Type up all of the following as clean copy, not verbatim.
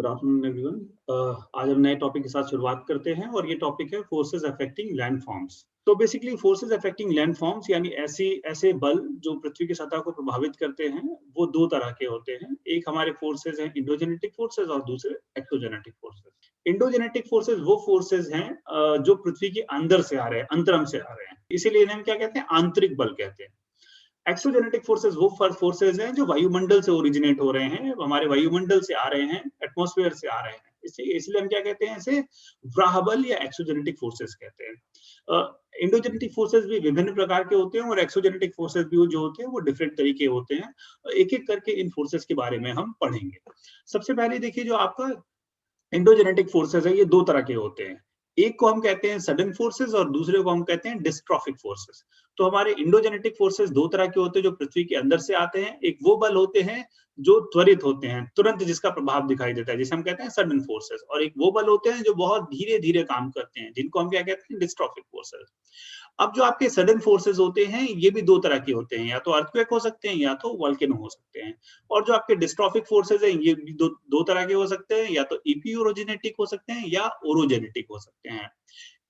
Good afternoon everyone. आज हम नए टॉपिक के साथ शुरुआत करते हैं और ये टॉपिक है फोर्सेस अफेक्टिंग लैंड फॉर्म्स। तो basically forces affecting land forms यानी ऐसे बल जो पृथ्वी की सतह को प्रभावित करते हैं, वो दो तरह के होते हैं। एक हमारे फोर्सेस हैं इंडोजेनेटिक फोर्सेस और दूसरे एक्सोजेनेटिक फोर्सेस। इंडोजेनेटिक फोर्सेस वो फोर्सेस हैं जो पृथ्वी के अंदर से आ रहे हैं, अंतरम से आ रहे हैं, इसीलिए इन्हें हम क्या कहते हैं, आंतरिक बल कहते हैं। एक्सोजेनेटिक फोर्सेस वो फोर्सेस हैं जो वायुमंडल से ओरिजिनेट हो रहे हैं, हमारे वायुमंडल से आ रहे हैं, एटमॉस्फेयर से आ रहे हैं। इसलिए हम क्या कहते हैं, इसे व्राहबल या एक्सोजेनेटिक फोर्सेस कहते हैं। इंडोजेनेटिक फोर्सेस भी विभिन्न प्रकार के होते हैं और एक्सोजेनेटिक फोर्सेस भी जो होते हैं वो डिफरेंट तरीके होते हैं। एक एक करके इन फोर्सेस के बारे में हम पढ़ेंगे। सबसे पहले देखिए, जो आपका इंडोजेनेटिक फोर्सेस है, ये दो तरह के होते हैं। एक को हम कहते हैं सडन फोर्सेस और दूसरे को हम कहते हैं डिस्ट्रॉफिक फोर्सेस। तो हमारे इंडोजेनेटिक फोर्सेस दो तरह के होते हैं जो पृथ्वी के अंदर से आते हैं। एक वो बल होते हैं जो त्वरित होते हैं, तुरंत जिसका प्रभाव दिखाई देता है, जिसे हम कहते हैं सडन फोर्सेस, और एक वो बल होते हैं जो बहुत धीरे धीरे काम करते हैं, जिनको हम क्या कहते हैं, डिस्ट्रॉफिक फोर्सेस। अब जो आपके सडन फोर्सेस होते हैं, ये भी दो तरह के होते हैं, या तो अर्थक्वेक हो सकते हैं या तो वोल्केनो हो सकते हैं। और जो आपके डिस्ट्रॉफिक फोर्सेस हैं, ये भी दो तरह के हो सकते हैं, या तो इपीओरोजेनेटिक हो सकते हैं या ओरोजेनेटिक हो सकते हैं।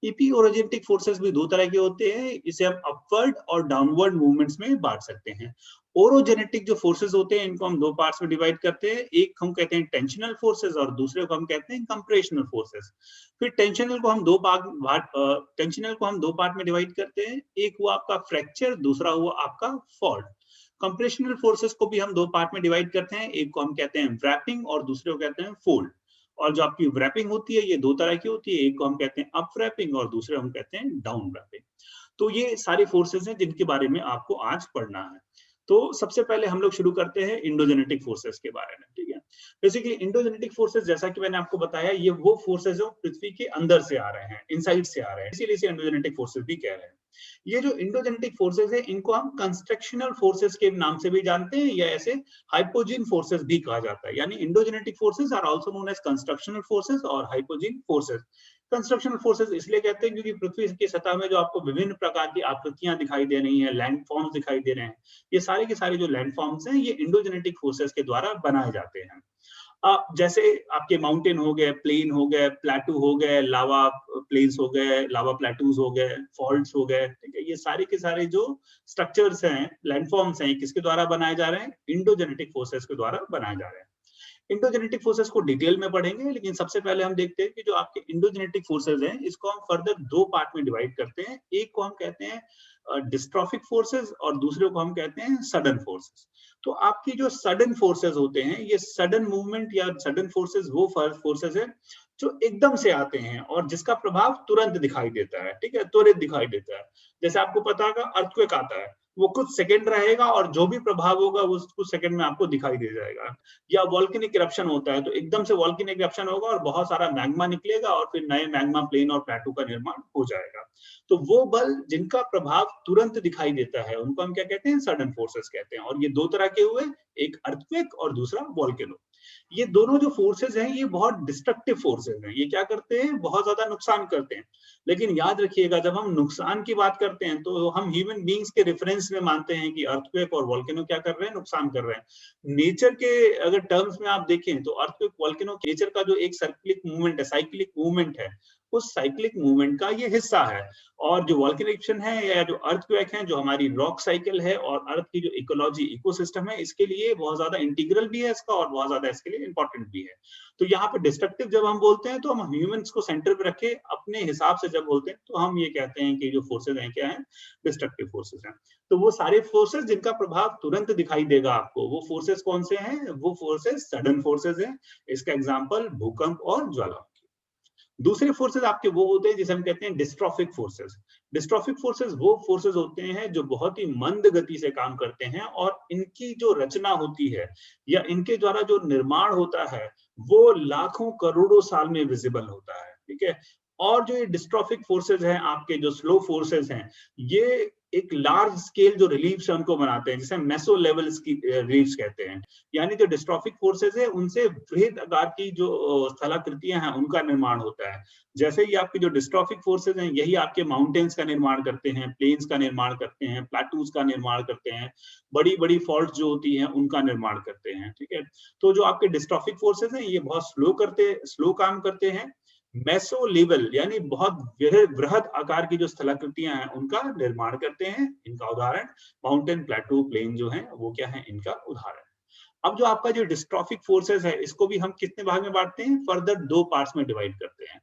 इपीओरोजेनेटिक फोर्सेस भी दो तरह के होते हैं, इसे हम अपवर्ड और डाउनवर्ड मूवमेंट्स में बांट सकते हैं। ओरोजेनेटिक जो फोर्सेस होते हैं, इनको हम दो पार्ट्स में डिवाइड करते हैं। एक हम कहते हैं टेंशनल फोर्सेस और दूसरे को हम कहते हैं कंप्रेशनल फोर्सेस। फिर टेंशनल को हम दो पार्ट में डिवाइड करते हैं। एक हुआ आपका फ्रैक्चर, दूसरा हुआ आपका फॉल्ट। कंप्रेशनल फोर्सेस को भी हम दो पार्ट में डिवाइड करते हैं। एक को हम कहते हैं व्रैपिंग और दूसरे को कहते हैं फोल्ड। और जो आपकी व्रैपिंग होती है, ये दो तरह की होती है। एक को हम कहते हैं अप व्रैपिंग और दूसरे हम कहते हैं डाउन व्रैपिंग। तो ये सारी फोर्सेस हैं जिनके बारे में आपको आज पढ़ना है। तो सबसे पहले हम लोग शुरू करते हैं इंडोजेनेटिक फोर्सेस के बारे में, ठीक है। बेसिकली इंडोजेनेटिक फोर्सेस, जैसा कि मैंने आपको बताया, ये वो फोर्सेस जो पृथ्वी के अंदर से आ रहे हैं, इनसाइड से आ रहे हैं, इसीलिए इसे इंडोजेनेटिक फोर्सेस भी कह रहे हैं। ये जो इंडोजेनेटिक फोर्सेस है, इनको हम कंस्ट्रक्शनल फोर्सेस के नाम से भी जानते हैं, या ऐसे हाइपोजीन फोर्सेस भी कहा जाता है। यानी endogenetic forces are also known as constructional forces और हाइपोजीन फोर्सेस। कंस्ट्रक्शनल फोर्सेस इसलिए कहते हैं क्योंकि पृथ्वी की सतह में जो आपको विभिन्न प्रकार की आकृतियां दिखाई दे रही हैं, लैंड फॉर्म्स दिखाई दे रहे हैं, ये सारे के सारे जो लैंड फॉर्म्स हैं, ये इंडोजेनेटिक फोर्सेस के द्वारा बनाए जाते हैं। जैसे आपके माउंटेन हो गए, प्लेन हो गए, प्लेटू हो गए, लावा प्लेन्स हो गए, लावा प्लेटूज हो गए, फॉल्ट्स हो गए, ठीक है। ये सारे के सारे जो स्ट्रक्चर्स हैं, लैंडफॉर्म्स हैं, किसके द्वारा बनाए जा रहे हैं, इंडोजेनेटिक फोर्सेस के द्वारा बनाए जा रहे हैं। इंडोजेनेटिक फोर्सेस को डिटेल में पढ़ेंगे, लेकिन सबसे पहले हम देखते हैं कि जो आपके इंडोजेनेटिक फोर्सेस हैं, इसको हम फर्दर दो पार्ट में डिवाइड करते हैं। एक को हम कहते हैं डिस्ट्रॉफिक फोर्सेस और दूसरे को हम कहते हैं सडन फोर्सेस। तो आपकी जो सडन फोर्सेस होते हैं, ये सडन मूवमेंट या सडन फोर्सेस वो फोर्सेस है जो एकदम से आते हैं और जिसका प्रभाव तुरंत दिखाई देता है, ठीक है, त्वरित दिखाई देता है। जैसे आपको पता होगा, अर्थक्वेक आता है, वो कुछ सेकंड रहेगा और जो भी प्रभाव होगा वो कुछ सेकंड में आपको दिखाई दे जाएगा। या वोल्केनिक इरप्शन होता है, तो एकदम से वोल्केनिक इरप्शन होगा और बहुत सारा मैग्मा निकलेगा और फिर नए मैग्मा प्लेन और प्लेटू का निर्माण हो जाएगा। तो वो बल जिनका प्रभाव तुरंत दिखाई देता है, उनको हम क्या कहते हैं, सडन फोर्सेस कहते हैं। और ये दो तरह के हुए, एक अर्थक्वेक और दूसरा वोल्केनो। ये दोनों जो फोर्सेस हैं, ये बहुत डिस्ट्रक्टिव फोर्सेस हैं। ये क्या करते हैं, बहुत ज्यादा नुकसान करते हैं। लेकिन याद रखिएगा, जब हम नुकसान की बात करते हैं तो हम ह्यूमन बींग्स के रेफरेंस में मानते हैं कि अर्थक्वेक और वोल्केनो क्या कर रहे हैं, नुकसान कर रहे हैं। नेचर के अगर टर्म्स में आप देखें तो अर्थक्वेक, वोल्केनो नेचर का जो एक साइक्लिक मूवमेंट है, उस साइक्लिक मूवमेंट का ये हिस्सा है। और जो वोल्केनिक इरप्शन है या जो अर्थक्वेक है, जो हमारी रॉक साइकिल है और अर्थ की जो इकोलॉजी, इकोसिस्टम है, इसके लिए बहुत ज्यादा इंटीग्रल भी है इसका और बहुत ज्यादा इसके लिए इंपॉर्टेंट भी है। तो यहाँ पे डिस्ट्रक्टिव जब हम बोलते हैं तो हम ह्यूमंस को सेंटर पे रखे अपने हिसाब से जब बोलते हैं तो हम ये कहते हैं कि जो फोर्सेज हैं क्या है, डिस्ट्रक्टिव फोर्सेज हैं। तो वो सारे फोर्सेज जिनका प्रभाव तुरंत दिखाई देगा आपको, वो फोर्सेज कौन से हैं, वो फोर्सेज सडन फोर्सेज हैं। इसका एग्जाम्पल भूकंप और ज्वालामुखी। दूसरे फोर्सेस आपके वो होते हैं जिसे हम कहते हैं डिस्ट्रॉफिक फोर्सेस। डिस्ट्रॉफिक फोर्सेस वो फोर्सेस होते हैं जो बहुत ही मंद गति से काम करते हैं और इनकी जो रचना होती है या इनके द्वारा जो निर्माण होता है, वो लाखों करोड़ों साल में विजिबल होता है, ठीक है। और जो ये डिस्ट्रॉफिक फोर्सेस हैं, आपके जो स्लो फोर्सेस हैं, ये एक लार्ज स्केल जो रिलीफ्स है उनको बनाते हैं, जिसे मेसो लेवल रिलीफ्स कहते हैं। यानी जो डिस्ट्रॉफिक फोर्सेस है उनसे वृहद आकार की जो स्थलाकृतियां हैं उनका निर्माण होता है। जैसे ही आपकी जो डिस्ट्रॉफिक फोर्सेस हैं यही आपके माउंटेन्स का निर्माण करते हैं, प्लेन्स का निर्माण करते हैं, प्लेटूज का निर्माण करते हैं, बड़ी बड़ी फॉल्ट जो होती हैं उनका निर्माण करते हैं। ठीक है, तो जो आपके डिस्ट्रॉफिक फोर्सेस हैं ये बहुत स्लो काम करते हैं। मेसो लेवल यानी बहुत वृहद आकार की जो स्थलाकृतियां हैं उनका निर्माण करते हैं। इनका उदाहरण माउंटेन, प्लेटू, प्लेन जो है वो क्या है, इनका उदाहरण। अब जो आपका जो डिस्ट्रॉफिक फोर्सेस है इसको भी हम कितने भाग में बांटते हैं, फर्दर 2 पार्ट्स में डिवाइड करते हैं,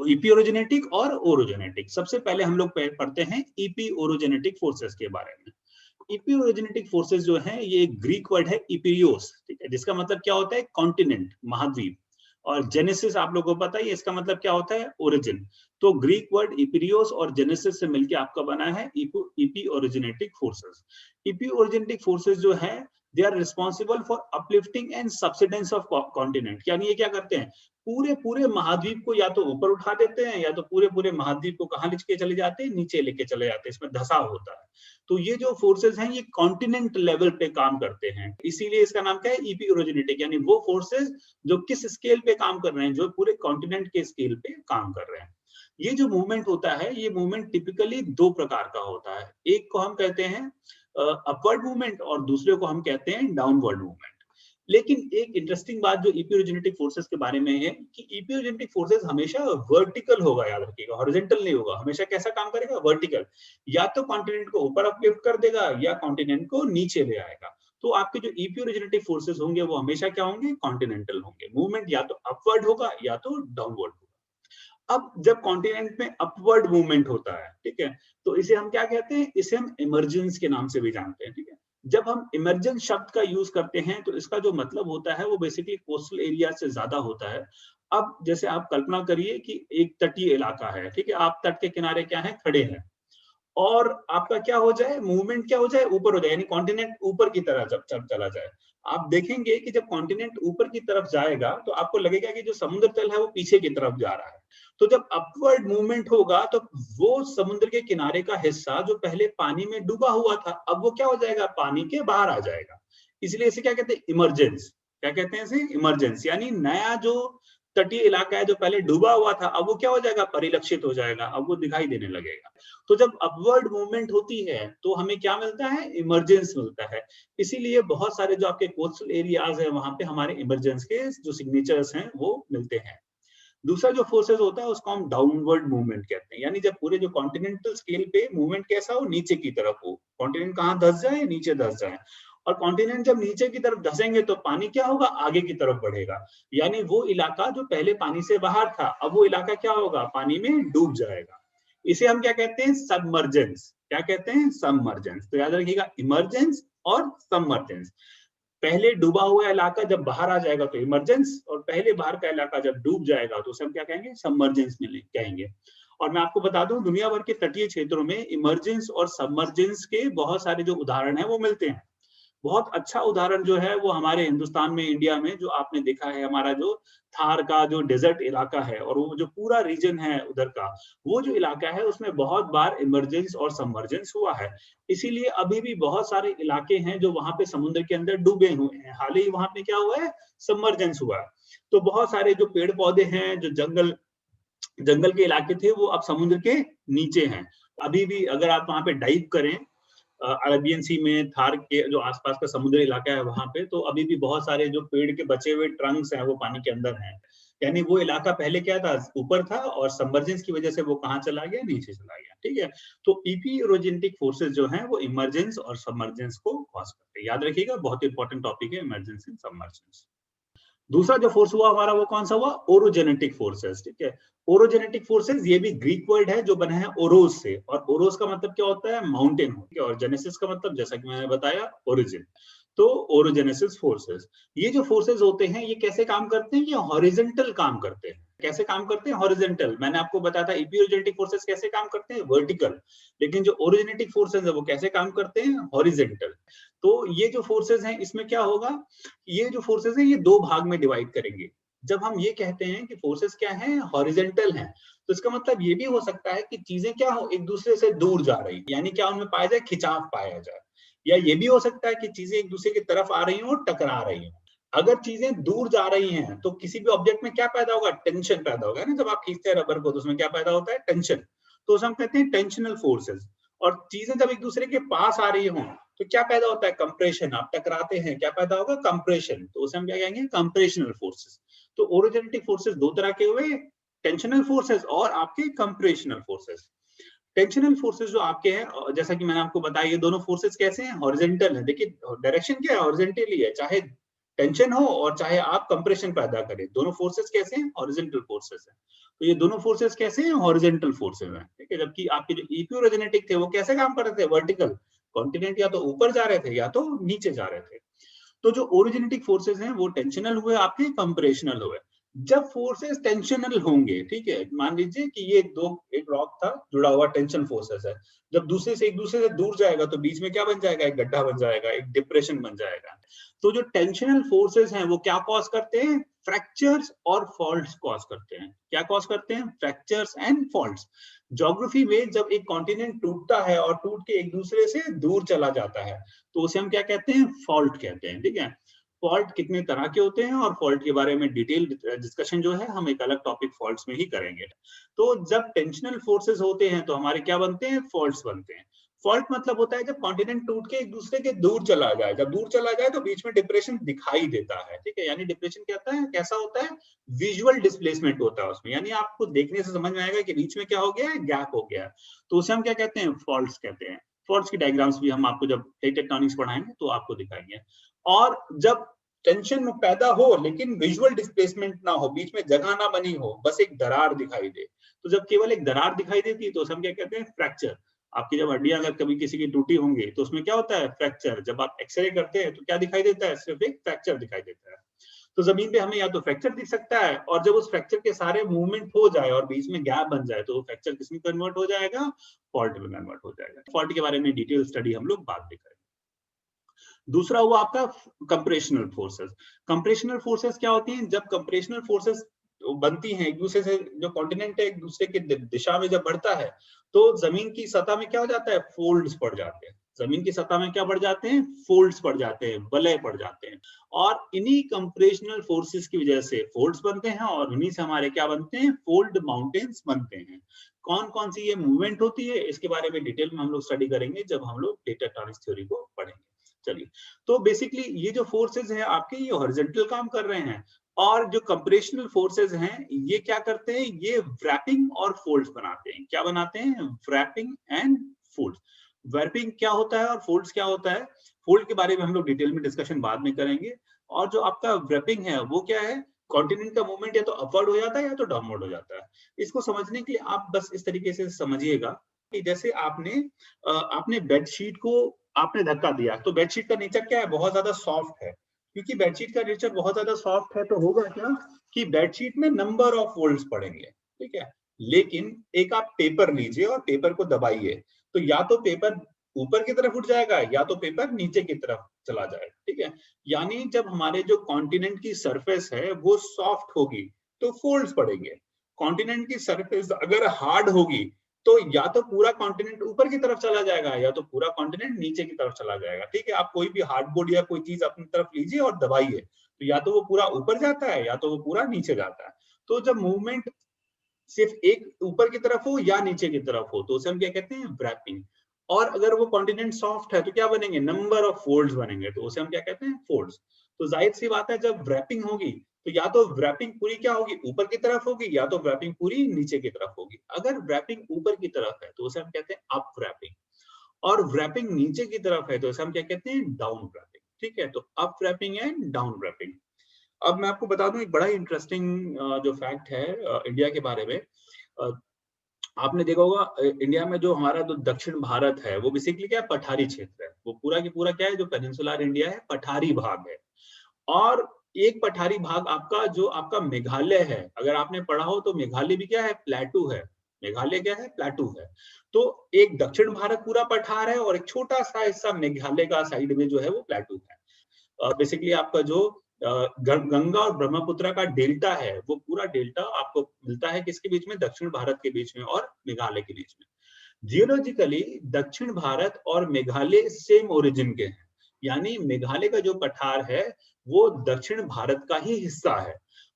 ईपी ओरोजेनेटिक और ओरोजेनेटिक। सबसे पहले हम लोग पढ़ते हैं ईपी ओरोजेनेटिक फोर्सेस के बारे में। ईपी ओरोजेनेटिक फोर्सेस जो है ये एक ग्रीक वर्ड है इपीरियोस, ठीक है, जिसका मतलब क्या होता है, कॉन्टिनेंट, महाद्वीप। और जेनेसिस आप लोगों को पता है इसका मतलब क्या होता है, ओरिजिन। तो ग्रीक वर्ड इपीरियोस और जेनेसिस से मिलकर आपका बना है epeirogenetic forces. Epeirogenetic forces जो है they are responsible for uplifting and subsidence of continent. यानी ये क्या करते हैं, पूरे पूरे महाद्वीप को या तो ऊपर उठा देते हैं या तो पूरे पूरे महाद्वीप को कहाँ लेके चले जाते हैं, नीचे लेके चले जाते हैं, इसमें धसाव होता है। तो ये जो फोर्सेस हैं ये कॉन्टिनेंट लेवल पे काम करते हैं, इसीलिए इसका नाम क्या है, ईपी ओरिजिनेटिक। यानी वो फोर्सेस जो किस स्केल पे काम कर रहे हैं, जो पूरे कॉन्टिनेंट के स्केल पे काम कर रहे हैं। ये जो मूवमेंट होता है ये मूवमेंट टिपिकली 2 प्रकार का होता है। एक को हम कहते हैं अपवर्ड मूवमेंट और दूसरे को हम कहते हैं डाउनवर्ड मूवमेंट। लेकिन एक इंटरेस्टिंग बात जो ईपी ओरिजिनेटिक फोर्सेस के बारे में है कि ईपी ओरिजिनेटिक फोर्सेस हमेशा वर्टिकल होगा, याद रखिएगा, हॉरिजॉन्टल नहीं होगा। हमेशा कैसा काम करेगा, वर्टिकल। या तो कॉन्टिनेंट को ऊपर अपलिफ्ट कर देगा या कॉन्टिनेंट को नीचे ले आएगा। तो आपके जो ईपी ओरिजिनेटिक फोर्सेस होंगे वो हमेशा क्या होंगे, कॉन्टिनेंटल होंगे। मूवमेंट या तो अपवर्ड होगा या तो डाउनवर्ड होगा। अब जब कॉन्टिनेंट में अपवर्ड मूवमेंट होता है, ठीक है, तो इसे हम क्या कहते हैं, इसे हम इमर्जेंस के नाम से भी जानते हैं। ठीक है, जब हम इमरजेंस शब्द का यूज करते हैं तो इसका जो मतलब होता है वो बेसिकली कोस्टल एरिया से ज्यादा होता है। अब जैसे आप कल्पना करिए कि एक तटीय इलाका है, ठीक है, आप तट के किनारे क्या है, खड़े हैं, और आपका क्या हो जाए, मूवमेंट क्या हो जाए, ऊपर हो जाए, यानी कॉन्टिनेंट ऊपर की तरफ जब चला जाए। आप देखेंगे कि जब कॉन्टिनेंट ऊपर की तरफ जाएगा तो आपको लगेगा कि जो समुद्र तल है वो पीछे की तरफ जा रहा है। तो जब अपवर्ड मूवमेंट होगा तो वो समुद्र के किनारे का हिस्सा जो पहले पानी में डूबा हुआ था अब वो क्या हो जाएगा, पानी के बाहर आ जाएगा। इसलिए इसे क्या कहते हैं, इमरजेंस। क्या कहते हैं इसे, इमरजेंस। यानी नया जो तटीय इलाका है जो पहले डूबा हुआ था अब वो क्या हो जाएगा, परिलक्षित हो जाएगा, अब वो दिखाई देने लगेगा। तो जब अपवर्ड मूवमेंट होती है तो हमें क्या मिलता है, इमरजेंस मिलता है। इसीलिए बहुत सारे जो आपके कोस्टल एरियाज है वहां पे हमारे इमरजेंस के जो सिग्नेचर्स हैं वो मिलते हैं। दूसरा जो फोर्सेस होता है उसको हम डाउनवर्ड मूवमेंट कहते हैं। यानी जब पूरे जो कॉन्टिनेंटल स्केल पे मूवमेंट कैसा हो, नीचे की तरफ हो, कॉन्टिनेंट कहाँ धस जाए, नीचे धस जाए। और कॉन्टिनेंट जब नीचे की तरफ धसेंगे तो पानी क्या होगा, आगे की तरफ बढ़ेगा। यानी वो इलाका जो पहले पानी से बाहर था अब वो इलाका क्या होगा, पानी में डूब जाएगा। इसे हम क्या कहते हैं, सबमर्जेंस। क्या कहते हैं, सबमर्जेंस। तो याद रखिएगा, इमरजेंस और सबमर्जेंस। पहले डूबा हुआ इलाका जब बाहर आ जाएगा तो इमरजेंस, और पहले बाहर का इलाका जब डूब जाएगा तो उसे हम क्या कहेंगे, सबमर्जेंस में कहेंगे। और मैं आपको बता दूं दुनिया भर के तटीय क्षेत्रों में इमरजेंस और सबमर्जेंस के बहुत सारे जो उदाहरण हैं वो मिलते हैं। बहुत अच्छा उदाहरण जो है वो हमारे हिंदुस्तान में, इंडिया में जो आपने देखा है, हमारा जो थार का जो डेजर्ट इलाका है और वो जो पूरा रीजन है उधर का, वो जो इलाका है उसमें बहुत बार इमरजेंस और सबमर्जेंस हुआ है। इसीलिए अभी भी बहुत सारे इलाके हैं जो वहां पे समुद्र के अंदर डूबे हुए हैं। हाल ही वहां पे क्या हुआ है, सबमर्जेंस हुआ है। तो बहुत सारे जो पेड़ पौधे हैं, जो जंगल जंगल के इलाके थे वो अब समुद्र के नीचे हैं। अभी भी अगर आप वहां पे डाइव करें अरेबियन सी में, थार के जो आसपास का समुद्री इलाका है वहां पे, तो अभी भी बहुत सारे जो पेड़ के बचे हुए ट्रंक्स हैं वो पानी के अंदर हैं। यानी वो इलाका पहले क्या था, ऊपर था, और सबमर्जेंस की वजह से वो कहाँ चला गया, नीचे चला गया। ठीक है, तो ईपी ओरिजिनेटिक फोर्सेस जो हैं वो इमरजेंस और सबमर्जेंस को कॉज करते हैं। याद रखिएगा, बहुत इंपॉर्टेंट टॉपिक है इमरजेंस एंड सबमर्जेंस। दूसरा जो फोर्स हुआ हमारा वो कौन सा हुआ, ओरोजेनेटिक फोर्सेस। ठीक है, ओरोजेनेटिक फोर्सेस ये भी ग्रीक वर्ड है जो बना है ओरोस से, और ओरोस का मतलब क्या होता है, माउंटेन। और जेनेसिस का मतलब जैसा कि मैंने बताया, ओरिजिन। तो ओरोजेनेसिस फोर्सेस, ये जो फोर्सेस होते हैं ये कैसे काम करते हैं, ये हॉरिजॉन्टल काम करते हैं। कैसे काम करते हैं, हॉरिजॉन्टल। मैंने आपको बताया था ईपी ओरिजिनेटिक फोर्सेस कैसे काम करते हैं, वर्टिकल। लेकिन जो ओरिजिनेटिक फोर्सेस है वो कैसे काम करते हैं, हॉरिजॉन्टल। तो ये जो फोर्सेस हैं इसमें क्या होगा, ये जो फोर्सेस हैं ये 2 भाग में डिवाइड करेंगे। जब हम ये कहते हैं कि फोर्सेस क्या हैं, हॉरिजेंटल हैं, तो इसका मतलब ये भी हो सकता है कि चीजें क्या हो, एक दूसरे से दूर जा रही, यानी क्या उनमें पाया जाए, खिंचाव पाया जाए। या ये भी हो सकता है कि चीजें एक दूसरे की तरफ आ रही हो, टकरा रही हो। अगर चीजें दूर जा रही हैं तो किसी भी ऑब्जेक्ट में क्या पैदा होगा, टेंशन पैदा होगा ना। जब आप खींचते हैं रबर को तो उसमें क्या पैदा होता है, टेंशन। तो उसे हम कहते हैं टेंशनल फोर्सेस। और चीजें जब एक दूसरे के पास आ रही हो तो क्या पैदा होता है, कंप्रेशन। आप टकराते हैं, क्या पैदा होगा, कंप्रेशन। तो उसे हम क्या कहेंगे, कंप्रेशनल फोर्सेस। तो ओरिजिनेटिंग फोर्सेस दो तरह के हुए, टेंशनल फोर्सेस और आपके कंप्रेशनल फोर्सेस। टेंशनल फोर्सेस जो आपके हैं, जैसा कि मैंने आपको बताया, ये दोनों फोर्सेस कैसे हैं, हॉरिजॉन्टल है। देखिए डायरेक्शन क्या है, हॉरिजॉन्टली है, चाहे टेंशन हो और चाहे आप कंप्रेशन पैदा करें, दोनों फोर्सेस कैसे हैं, हॉरिजॉन्टल फोर्सेस हैं। तो ये दोनों फोर्सेस कैसे हैं, हॉरिजॉन्टल फोर्सेस हैं, ठीक है। जबकि आपके जो इक्विरोजेनेटिक थे वो कैसे काम कर रहे थे, वर्टिकल। कॉन्टिनेंट या तो ऊपर जा रहे थे या तो नीचे जा रहे थे। तो जो ओरिजिनेटिंग फोर्सेस हैं वो टेंशनल हुए, आपके कंप्रेशनल हुए। जब फोर्सेस टेंशनल होंगे, ठीक है, मान लीजिए कि ये एक रॉक था जुड़ा हुआ, टेंशन फोर्सेस है। जब दूसरे से एक दूसरे से दूर जाएगा तो बीच में क्या बन जाएगा, एक गड्ढा बन जाएगा, एक डिप्रेशन बन जाएगा। तो जो टेंशनल फोर्सेस हैं वो क्या कॉज करते हैं, फ्रैक्चर्स और फॉल्ट्स कॉज करते हैं। क्या कॉज करते हैं, फ्रैक्चर्स एंड फॉल्ट्स। ज्योग्राफी में जब एक कॉन्टिनेंट टूटता है और टूट के एक दूसरे से दूर चला जाता है तो उसे हम क्या कहते हैं, फॉल्ट कहते हैं, ठीक है। फॉल्ट कितने तरह के होते हैं और फॉल्ट के बारे में डिटेल डिस्कशन जो है हम एक अलग टॉपिक फॉल्ट्स में ही करेंगे। तो जब टेंशनल फोर्सेस होते हैं तो हमारे क्या बनते हैं, फॉल्ट्स बनते हैं। फॉल्ट मतलब होता है जब कॉन्टिनेंट टूट के एक दूसरे के दूर चला जाए। जब दूर चला जाए तो बीच में डिप्रेशन दिखाई देता है, ठीक है। यानी डिप्रेशन क्या होता है, कैसा होता है, विजुअल डिस्प्लेसमेंट होता है उसमें, यानी आपको देखने से समझ में आएगा कि बीच में क्या हो गया है, गैप हो गया। तो उसे हम क्या कहते हैं, फॉल्ट्स कहते हैं। फॉल्ट्स की डायग्राम्स भी हम आपको जब प्लेट टेक्टोनिक्स पढ़ाएंगे तो आपको दिखाएंगे। और जब टेंशन पैदा हो लेकिन विजुअल डिस्प्लेसमेंट ना हो, बीच में जगह ना बनी हो, बस एक दरार दिखाई दे, तो जब केवल एक दरार दिखाई देती है तो हम क्या कहते हैं, फ्रैक्चर। आपकी जब हड्डियां अगर कभी किसी की टूटी होंगी तो उसमें क्या होता है, फ्रैक्चर। जब आप एक्सरे करते हैं तो क्या दिखाई देता है, सिर्फ एक फ्रैक्चर दिखाई देता है। तो जमीन पे हमें या तो फ्रैक्चर दिख सकता है, और जब उस फ्रैक्चर के सारे मूवमेंट हो जाए और बीच में गैप बन जाए तो फ्रैक्चर किसमें कन्वर्ट हो जाएगा, फॉल्ट में कन्वर्ट हो जाएगा। फॉल्ट के बारे में डिटेल स्टडी हम लोग बाद में करेंगे। दूसरा हुआ आपका कंप्रेशनल फोर्सेस। कंप्रेशनल फोर्सेस क्या होती हैं, जब कंप्रेशनल फोर्सेस बनती हैं एक दूसरे से, जो कॉन्टिनेंट है एक दूसरे की दिशा में जब बढ़ता है तो जमीन की सतह में क्या हो जाता है, फोल्ड्स पड़ जाते हैं। जमीन की सतह में क्या बढ़ जाते हैं, फोल्ड्स पड़ जाते हैं, वलय पड़ जाते हैं। और इन्हीं कंप्रेशनल फोर्सेस की वजह से फोल्ड्स बनते हैं और उन्हीं से हमारे क्या बनते हैं, फोल्ड माउंटेन्स बनते हैं। कौन कौन सी ये मूवमेंट होती है इसके बारे में डिटेल में हम लोग स्टडी करेंगे जब हम लोग प्लेट टेक्टोनिक्स थ्योरी को पढ़ेंगे। चलिए, तो बेसिकली ये जो फोर्सेस हैं आपके, ये हॉरिजॉन्टल काम कर रहे हैं। और जो कंप्रेशनल फोर्सेस हैं ये क्या करते हैं, ये व्रैपिंग और फोल्ड्स बनाते हैं। क्या बनाते हैं, व्रैपिंग एंड फोल्ड्स। व्रैपिंग क्या होता है और फोल्ड्स क्या होता है, फोल्ड के बारे में हम लोग डिटेल में डिस्कशन बाद में करेंगे। और जो आपका व्रैपिंग है वो क्या है, कॉन्टिनेंट का मूवमेंट या तो अपवर्ड हो जाता है या तो डाउनवर्ड हो जाता है। इसको समझने के लिए आप बस इस तरीके से समझिएगा कि जैसे आपने बेडशीट को आपने धक्का दिया तो बेडशीट का नेचर क्या है, बहुत ज्यादा सॉफ्ट है। क्योंकि बेडशीट का नेचर बहुत ज्यादा सॉफ्ट है तो होगा क्या कि बेडशीट में नंबर ऑफ फोल्ड्स पड़ेंगे, ठीक है। लेकिन एक आप पेपर लीजिए और पेपर को दबाइए, तो या तो पेपर ऊपर की तरफ उठ जाएगा या तो पेपर नीचे की तरफ चला जाएगा, ठीक है। यानी जब हमारे जो कॉन्टिनेंट की सरफेस है वो सॉफ्ट होगी तो फोल्ड्स पड़ेंगे। कॉन्टिनेंट की सरफेस अगर हार्ड होगी तो या तो पूरा कॉन्टिनेंट ऊपर की तरफ चला जाएगा या तो पूरा कॉन्टिनेंट नीचे की तरफ चला जाएगा, ठीक है। आप कोई भी हार्डबोर्ड या कोई चीज अपनी तरफ लीजिए और दबाइए, तो या तो वो पूरा ऊपर जाता है या तो वो पूरा नीचे जाता है। तो जब मूवमेंट सिर्फ एक ऊपर की तरफ हो या नीचे की तरफ हो तो उसे हम क्या कहते हैं, व्रैपिंग। और अगर वो कॉन्टिनेंट सॉफ्ट है तो क्या बनेंगे, नंबर ऑफ फोल्ड्स बनेंगे, तो उसे हम क्या कहते हैं, फोल्ड्स। तो जाहिर सी बात है जब व्रैपिंग होगी तो या तो व्रैपिंग पूरी क्या होगी, ऊपर की तरफ होगी या तो व्रैपिंग पूरी नीचे की तरफ होगी। अगर व्रैपिंग ऊपर की तरफ है तो उसे हम कहते हैं अप व्रैपिंग, और व्रैपिंग नीचे की तरफ है तो उसे हम क्या कहते हैं, डाउन व्रैपिंग, ठीक है। तो अप व्रैपिंग एंड डाउन व्रैपिंग। अब मैं आपको बता दूं एक बड़ा इंटरेस्टिंग जो फैक्ट है इंडिया के बारे में। अ, आपने देखा होगा इंडिया में जो हमारा जो दक्षिण भारत है वो बेसिकली क्या है, पठारी क्षेत्र है। वो पूरा की पूरा क्या है, जो पेनिनसुलर इंडिया है पठारी भाग है। और एक पठारी भाग आपका जो आपका मेघालय है, अगर आपने पढ़ा हो तो मेघालय भी क्या है, प्लेटू है। मेघालय क्या है, प्लेटू है। तो एक दक्षिण भारत पूरा पठार है और एक छोटा सा हिस्सा मेघालय का साइड में जो है वो प्लेटू है। बेसिकली आपका जो गंगा और ब्रह्मपुत्र का डेल्टा है, वो पूरा डेल्टा आपको मिलता है किसके बीच में? दक्षिण भारत के बीच में और मेघालय के बीच में। जियोलॉजिकली दक्षिण भारत और मेघालय सेम ओरिजिन के हैं, यानी मेघालय का जो पठार है वो दक्षिण भारत का ही हिस्सा है।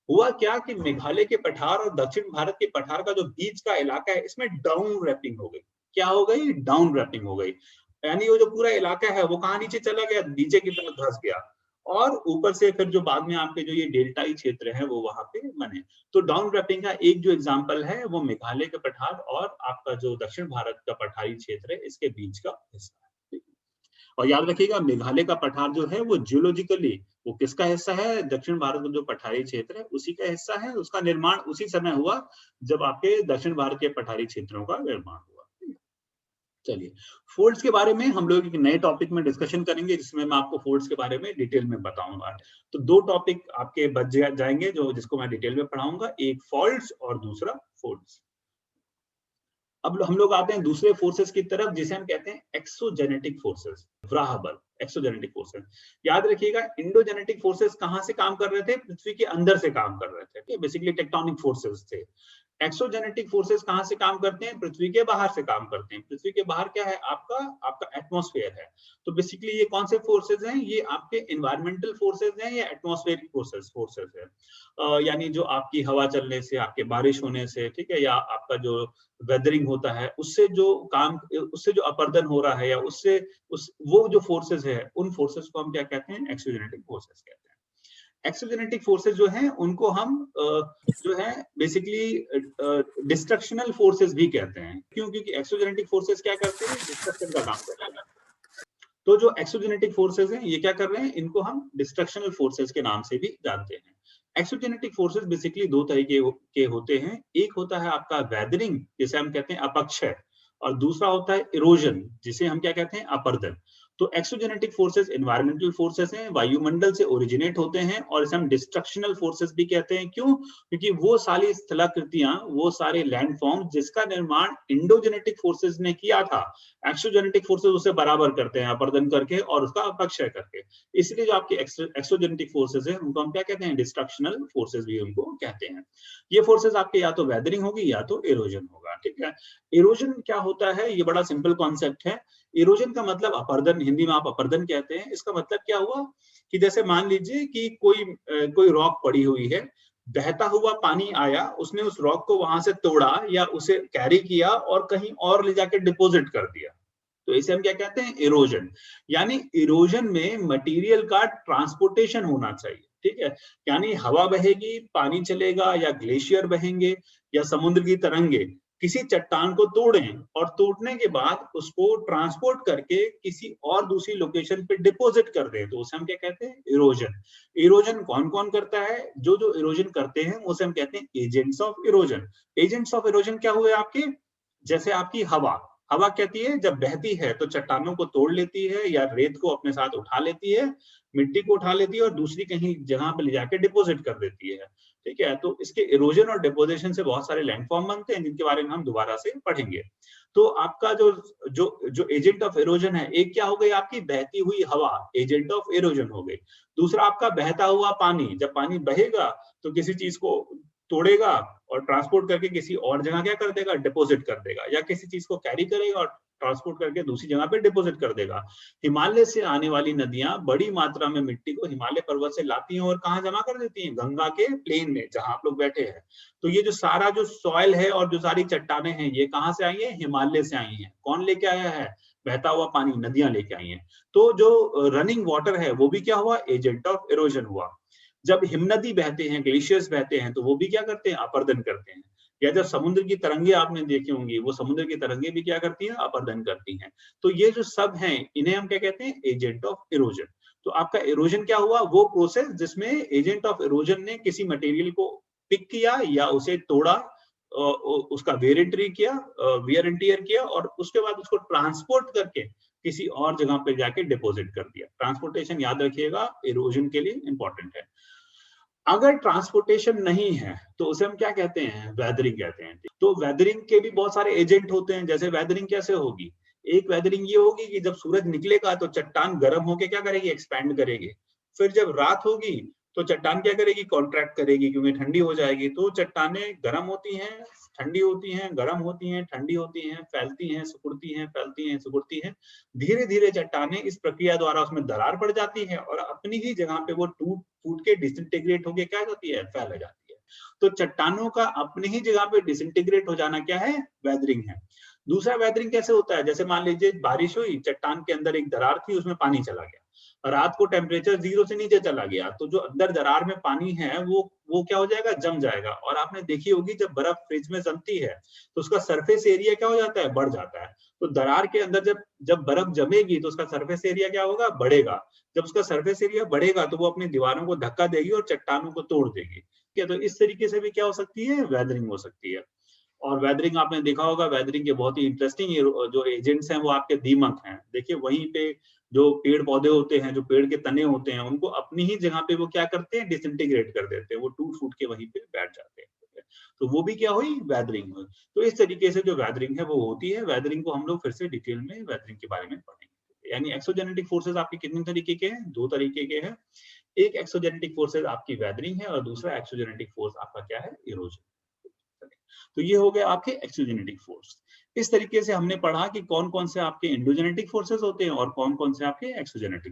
हुआ क्या कि मेघालय के पठार और दक्षिण भारत के पठार का जो बीच का इलाका है, इसमें डाउन रैपिंग हो गई। क्या हो गई? डाउन रैपिंग हो गई, यानी वो जो पूरा इलाका है वो कहाँ नीचे चला गया? नीचे की तरफ धंस गया, और ऊपर से फिर जो बाद में आपके जो ये डेल्टाई क्षेत्र है वो वहां पे बने। तो डाउन रैपिंग का एक जो एग्जांपल है वो मेघालय का पठार और आपका जो दक्षिण भारत का पठारी क्षेत्र है, इसके बीच का हिस्सा है। ठीक है? और याद रखिएगा, मेघालय का पठार जो है वो जियोलॉजिकली वो किसका हिस्सा है? दक्षिण भारत का जो पठारी क्षेत्र है उसी का हिस्सा है। उसका निर्माण उसी समय हुआ जब आपके दक्षिण भारत के पठारी क्षेत्रों का निर्माण हुआ। चलिए, फोल्ड्स के बारे में हम लोग एक नए टॉपिक में डिस्कशन करेंगे, जिसमें मैं आपको फोल्ड्स के बारे में डिटेल में बताऊंगा। तो दो टॉपिक आपके बच जाएंगे जो जिसको मैं डिटेल में पढ़ाऊंगा, एक फॉल्ट्स और दूसरा फोल्ड्स। अब हम लोग आते हैं दूसरे फोर्सेस की तरफ, जिसे हम कहते हैं एक्सोजेनेटिक फोर्सेस, व्राह बल, एक्सोजेनेटिक फोर्सेस। याद रखिएगा, इंडोजेनेटिक फोर्सेस कहां से काम कर रहे थे? पृथ्वी के अंदर से काम कर रहे थे, बेसिकली टेक्टोनिक फोर्सेस थे। एक्सोजेनेटिक फोर्सेस कहां से काम करते हैं? पृथ्वी के बाहर से काम करते हैं। पृथ्वी के बाहर क्या है? आपका आपका एटमॉस्फेयर है। तो बेसिकली ये कौन से फोर्सेस हैं? ये आपके एनवायरमेंटल फोर्सेस हैं या एटमॉस्फेरिक फोर्सेस है। यानी जो आपकी हवा चलने से, आपके बारिश होने से, ठीक है, या आपका जो वेदरिंग होता है उससे जो काम, उससे जो अपरदन हो रहा है, या उससे वो जो फोर्सेस है, उन फोर्सेस को हम क्या कहते हैं? एक्सोजेनेटिक फोर्सेस कहते हैं। एक्सोजेनेटिक फोर्सेस जो हैं उनको हम जो है बेसिकली डिस्ट्रक्शनल फोर्सेस भी कहते हैं। क्यों? क्योंकि एक्सोजेनेटिक फोर्सेस क्या करते हैं? डिस्ट्रक्शन का काम करते हैं। तो जो एक्सोजेनेटिक फोर्सेस हैं ये क्या कर रहे हैं? इनको हम डिस्ट्रक्शनल फोर्सेस के नाम से भी जानते हैं। एक्सोजेनेटिक फोर्सेस बेसिकली दो तरीके के होते हैं। एक होता है आपका वेदरिंग, जिसे हम कहते हैं अपक्षय, और दूसरा होता है इरोजन, जिसे हम क्या कहते हैं? अपरदन। तो एक्सोजेनेटिक फोर्सेस एनवायरमेंटल फोर्सेस हैं, वायुमंडल से ओरिजिनेट होते हैं, और इसे हम डिस्ट्रक्शनल फोर्सेस भी कहते हैं। क्यों? क्योंकि वो सारी स्थलाकृतियां, वो सारे लैंडफॉर्म जिसका निर्माण इंडोजेनेटिक फोर्सेस ने किया था, एक्सोजेनेटिक फोर्सेस उसे बराबर करते हैं, अपरदन करके और उसका अपक्षय करके। इसलिए जो आपके एक्सोजेनेटिक फोर्सेस है उनको हम क्या कहते हैं? डिस्ट्रक्शनल फोर्सेस भी उनको कहते हैं। ये फोर्सेस आपके या तो वेदरिंग होगी या तो इरोजन होगा। ठीक है, इरोजन क्या होता है? ये बड़ा सिंपल कॉन्सेप्ट है। इरोजन का मतलब अपरदन, हिंदी में आप अपरदन कहते हैं। इसका मतलब क्या हुआ कि जैसे मान लीजिए कि कोई रॉक पड़ी हुई है, बहता हुआ पानी आया, उसने उस रॉक को वहां से तोड़ा या उसे कैरी किया और कहीं और ले जाके डिपॉजिट कर दिया, तो इसे हम क्या कहते हैं? इरोजन। यानी इरोजन में मटेरियल का ट्रांसपोर्टेशन होना चाहिए। ठीक है, यानी हवा बहेगी, पानी चलेगा, या ग्लेशियर बहेंगे, या समुद्र की तरंगे किसी चट्टान को तोड़ें और तोड़ने के बाद उसको ट्रांसपोर्ट करके किसी और दूसरी लोकेशन पे डिपॉजिट कर दें, तो उसे हम क्या कहते हैं? इरोजन। इरोजन कौन कौन करता है? जो जो इरोजन करते हैं उसे हम कहते हैं agents of erosion. Agents of erosion क्या हुए आपके? जैसे आपकी हवा, हवा कहती है जब बहती है तो चट्टानों को तोड़ लेती है, या रेत को अपने साथ उठा लेती है, मिट्टी को उठा लेती है और दूसरी कहीं जगह पे ले जाके डिपॉजिट कर देती है। ठीक है, तो इसके इरोजन और डिपोजिशन से बहुत सारे लैंडफॉर्म बनते हैं, जिनके बारे में हम दोबारा से पढ़ेंगे। तो आपका जो जो जो एजेंट ऑफ इरोजन है, एक क्या हो गई? आपकी बहती हुई हवा, एजेंट ऑफ इरोजन हो गई। दूसरा आपका बहता हुआ पानी, जब पानी बहेगा तो किसी चीज को तोड़ेगा और ट्रांसपोर्ट करके किसी और जगह क्या कर देगा? डिपॉजिट कर देगा, या किसी चीज को कैरी करेगा और ट्रांसपोर्ट करके दूसरी जगह पे डिपॉजिट कर देगा। हिमालय से आने वाली नदियां बड़ी मात्रा में मिट्टी को हिमालय पर्वत से लाती हैं और कहाँ जमा कर देती हैं? गंगा के प्लेन में, जहां आप लोग बैठे हैं। तो ये जो सारा जो सॉइल है और जो सारी चट्टाने हैं, ये कहाँ से आई है? हिमालय से आई हैं। कौन लेके आया है? बहता हुआ पानी, नदियां लेके आई हैं। तो जो रनिंग वाटर है वो भी क्या हुआ? एजेंट ऑफ इरोजन हुआ। जब हिमनदी बहते हैं, ग्लेशियर्स बहते हैं, तो वो भी क्या करते हैं? अपरदन करते हैं। या जब समुद्र की तरंगे आपने देखी होंगी, वो समुद्र की तरंगे भी क्या करती हैं? अपरदन करती हैं। तो ये जो सब हैं, इन्हें हम क्या कहते हैं? Agent of erosion. तो आपका इरोजन क्या हुआ? वो प्रोसेस जिसमें एजेंट ऑफ इरोजन ने किसी मटेरियल को पिक किया या उसे तोड़ा, उसका वेयर एंड टियर किया, और उसके बाद उसको ट्रांसपोर्ट करके किसी और जगह पे जाके डिपॉजिट कर दिया। ट्रांसपोर्टेशन याद रखिएगा, इरोजन के लिए इंपॉर्टेंट है। अगर ट्रांसपोर्टेशन नहीं है तो उसे हम क्या कहते हैं? वेदरिंग कहते हैं। तो वेदरिंग के भी बहुत सारे एजेंट होते हैं। जैसे वेदरिंग कैसे होगी? एक वेदरिंग ये होगी कि जब सूरज निकलेगा तो चट्टान गर्म होके क्या करेगी? एक्सपैंड करेगी। फिर जब रात होगी तो चट्टान क्या करेगी? कॉन्ट्रैक्ट करेगी क्योंकि ठंडी हो जाएगी। तो चट्टानें गर्म होती हैं, ठंडी होती हैं, गर्म होती हैं, ठंडी होती हैं, फैलती हैं, सिकुड़ती हैं, फैलती हैं, सिकुड़ती हैं। धीरे-धीरे चट्टानें इस प्रक्रिया द्वारा उसमें दरार पड़ जाती है और अपनी ही जगह पे वो टूट-फूट के डिसइंटीग्रेट होके क्या होती है? फैल जाती है। तो चट्टानों का अपनी ही जगह पे डिसइंटीग्रेट हो जाना क्या है? वेदरिंग है। दूसरा वेदरिंग कैसे होता है? जैसे मान लीजिए बारिश हुई, चट्टान के अंदर एक दरार थी, उसमें पानी चला गया। रात को टेम्परेचर 0 से नीचे चला गया, तो जो अंदर दरार में पानी है वो क्या हो जाएगा? जम जाएगा। और आपने देखी होगी जब बर्फ फ्रिज में जमती है, तो उसका सरफेस एरिया क्या हो जाता है? बढ़ जाता है। तो दरार के अंदर जब जब बर्फ जमेगी तो उसका सरफेस एरिया क्या होगा? बढ़ेगा। जब उसका सरफेस एरिया बढ़ेगा तो वो अपनी दीवारों को धक्का देगी और चट्टानों को तोड़ देगी। ठीक है? तो इस तरीके से भी क्या हो सकती है? वेदरिंग हो सकती है। और वेदरिंग आपने देखा होगा, वेदरिंग के बहुत ही इंटरेस्टिंग ये जो एजेंट्स हैं वो आपके दीमक हैं। देखिए वहीं पे जो पेड़-पौधे होते हैं, जो पेड़ के तने होते हैं, उनको अपनी ही जगह पे वो क्या करते हैं? डिसइंटीग्रेट कर देते हैं। वो टूट-फूट के वहीं पे बैठ जाते हैं। तो वो भी क्या हुई? वेदरिंग हुई। तो इस तरीके से जो वेदरिंग है वो होती है। वेदरिंग को हम लोग फिर से डिटेल में वेदरिंग के बारे में पढ़ेंगे। यानी एक्सोजेनेटिक फोर्सेस आपके कितने तरीके के हैं? 2 तरीके के हैं। एक एक्सोजेनेटिक फोर्सेस आपकी वेदरिंग है और दूसरा एक्सोजेनेटिक फोर्स आपका क्या है? इरोजन। तो ये हो गए आपके एक्सोजेनेटिक फोर्स। इस तरीके से हमने पढ़ा कि कौन-कौन से आपके एंडोजेनेटिक फोर्सेस होते हैं और कौन-कौन से आपके एक्सोजेनेटिक